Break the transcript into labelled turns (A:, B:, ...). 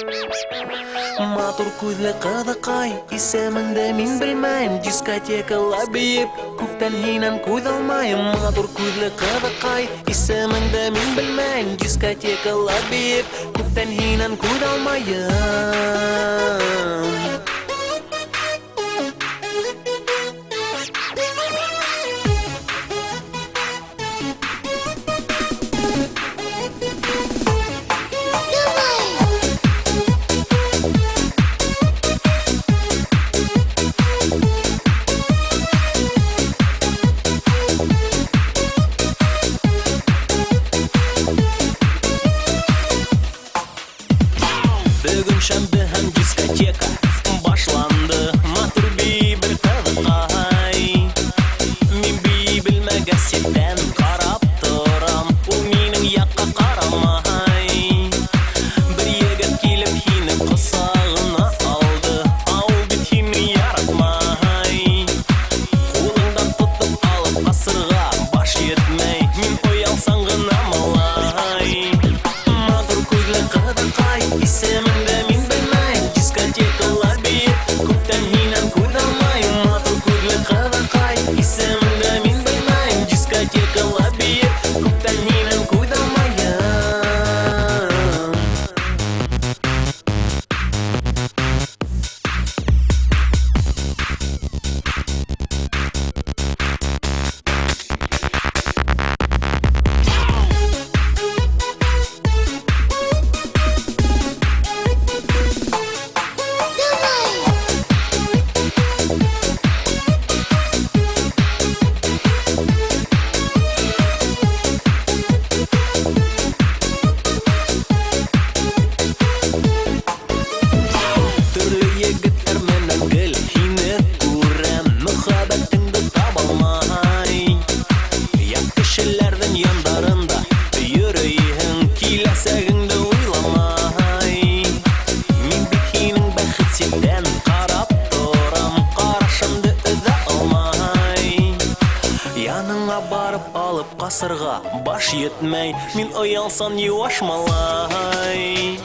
A: Матур күзле кызыкай, исемеңде мин белмәйм. Дискотекала бейеп, күптән һиннән күз алмайым. Матур күзле кызыкай, исемеңде мин белмәйм. Дискотекала бейеп, күптән һиннән күз алмайым. Бүгін шәмбі һәм дискотека башланды. Матур бей бір кызыкай, мин бей белмәгән сендән карап торам. Ул минем якка карамай. Бер егет килеп һине кысагына алды. Ул бит һине яратмай. Кулыңдан тотып алып касырга баш йетмәй. Мин оялсаң гына малай. Матур күзле кызыкай, исемеңде мин белмәйм. Дискотекала бейеп, күптән һиннән күз алмайым. Матур күзле кызыкай, исемеңде мин белмәйм. Дискотекала бейеп, күптән һиннән күз алмайым. Төрле егеттер менән гел һине күрәм. Мөхәббәтеңде табалмай. Ят кешеләрнең яндарында йөрөйһең, киләсәгеңде уйламай. Мин бит һинең бәхетсездән карап торам, карашымды өзә алмай. Яныңа барып алып касырга баш йетмәй. Мин оялсан юаш малай.